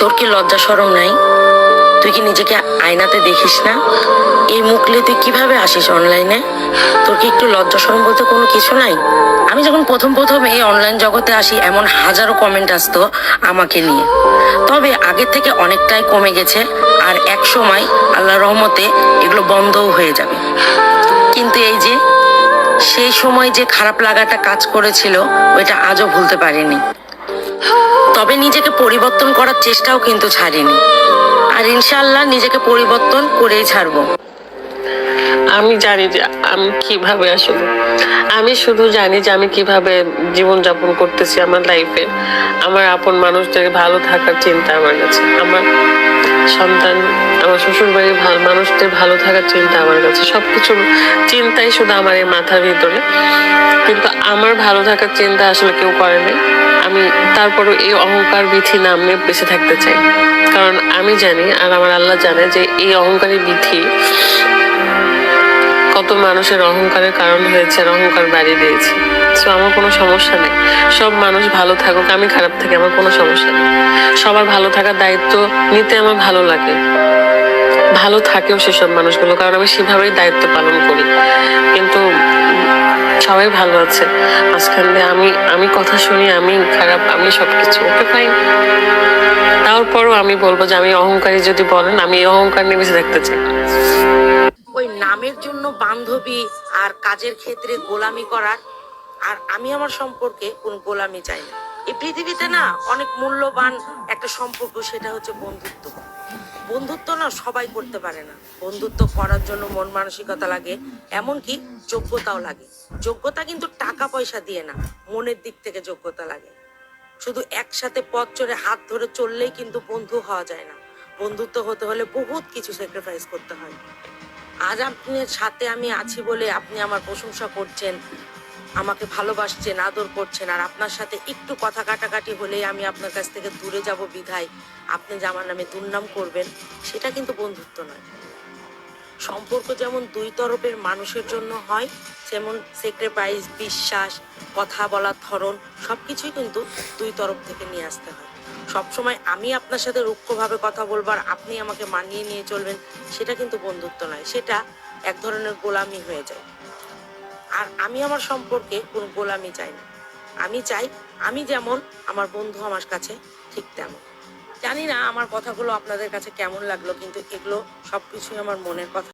তোর কি লজ্জা শরম নাই? তুই কি নিজেকে আয়নাতে দেখিস না? এই মুখ নিয়ে তুই কিভাবে আসিস অনলাইনে? তোর কি একটু লজ্জা শরম বলতে কোনো কিছু নাই? আমি যখন প্রথম এই অনলাইন জগতে আসি, এমন হাজারো কমেন্ট আসতো আমাকে নিয়ে। তবে আগের থেকে অনেকটাই কমে গেছে, আর এক সময় আল্লাহর রহমতে এগুলো বন্ধও হয়ে যাবে। কিন্তু এই যে সেই সময় যে খারাপ লাগাটা কাজ করেছিল, ওইটা আজও ভুলতে পারিনি। তবে নিজেকে পরিবর্তন করার চেষ্টাও কিন্তু ছাড়িনি, আর ইনশাআল্লাহ নিজেকে পরিবর্তন করেই ছাড়বো। আমি জানি যে আমি কিভাবে আসলে আমি শুধু জানি যে আমি কিভাবে জীবনযাপন করতেছি আমার লাইফে। আমার আপন মানুষদের ভালো থাকার চিন্তা আমার কাছে, আমার সন্তান, আমার শ্বশুর বাড়ির মানুষদের ভালো থাকার চিন্তা আমার কাছে, সবকিছু চিন্তাই শুধু আমার এই মাথার ভিতরে। কিন্তু আমার ভালো থাকার চিন্তা আসলে কেউ করে নাই। আমি তারপরও এই অহংকার বিথি নাম নিয়ে বেঁচে থাকতে চাই, কারণ আমি জানি আর আমার আল্লাহ জানে যে এই অহংকারী বিথি কত মানুষের অহংকারের কারণ হয়েছে, অহংকার বাড়িয়ে দিয়েছে। তো আমার কোনো সমস্যা নেই, সব মানুষ ভালো থাকুক, আমি খারাপ থাকি, আমার কোনো সমস্যা নেই। সবার ভালো থাকার দায়িত্ব নিতে আমার ভালো লাগে, ভালো থাকেও সেসব মানুষগুলো, কারণ আমি সেভাবেই দায়িত্ব পালন করি। কিন্তু সবাই ভালো আছে, মাঝখান দিয়ে আমি কথা শুনি, আমি খারাপ, আমি সবকিছু ওকে ফাইন। তারপরও আমি বলবো যে আমি অহংকারী যদি বলেন, আমি এই অহংকার নিয়ে বেঁচে থাকতে চাই। ওই নামের জন্য বান্ধবী আর কাজের ক্ষেত্রে গোলামি করার, আর আমি আমার সম্পর্কে কোন গোলামি চাই না। এই পৃথিবীতে না অনেক মূল্যবান একটা সম্পর্ক, সেটা হচ্ছে বন্ধুত্ব। বন্ধুত্ব না সবাই করতে পারে না। বন্ধুত্ব করার জন্য মন মানসিকতা লাগে, এমনকি যোগ্যতাও লাগে। যোগ্যতা কিন্তু টাকা পয়সা দিয়ে না, মনের দিক থেকে যোগ্যতা লাগে। শুধু একসাথে পথ চড়ে হাত ধরে চললেই কিন্তু বন্ধু হওয়া যায় না। বন্ধুত্ব হতে হলে বহুত কিছু স্যাক্রিফাইস করতে হয়। আজ আপনার সাথে আমি আছি বলে আপনি আমার প্রশংসা করছেন, আমাকে ভালোবাসছেন, আদর করছেন, আর আপনার সাথে একটু কথা কাটাকাটি হলেই আমি আপনার কাছ থেকে দূরে যাব বিধায় আপনি যে আমার নামে দুর্নাম করবেন, সেটা কিন্তু বন্ধুত্ব নয়। সম্পর্ক যেমন দুই তরফের মানুষের জন্য হয়, যেমন স্যাক্রিফাইস, বিশ্বাস, কথা বলার ধরন, সবকিছুই কিন্তু দুই তরফ থেকে নিয়ে আসতে হয়। সবসময় আমি আপনার সাথে রুক্ষভাবে কথা বলবো আর আপনি আমাকে মানিয়ে নিয়ে চলবেন, সেটা কিন্তু বন্ধুত্ব নয়, সেটা এক ধরনের গোলামি হয়ে যায়। আর আমি আমার সম্পর্কে কোনো গোলামি চাই না। আমি চাই আমি যেমন, আমার বন্ধু আমার কাছে ঠিক তেমন। জানি না আমার কথাগুলো আপনাদের কাছে কেমন লাগলো, কিন্তু এগুলো সবকিছুই আমার মনের কথা।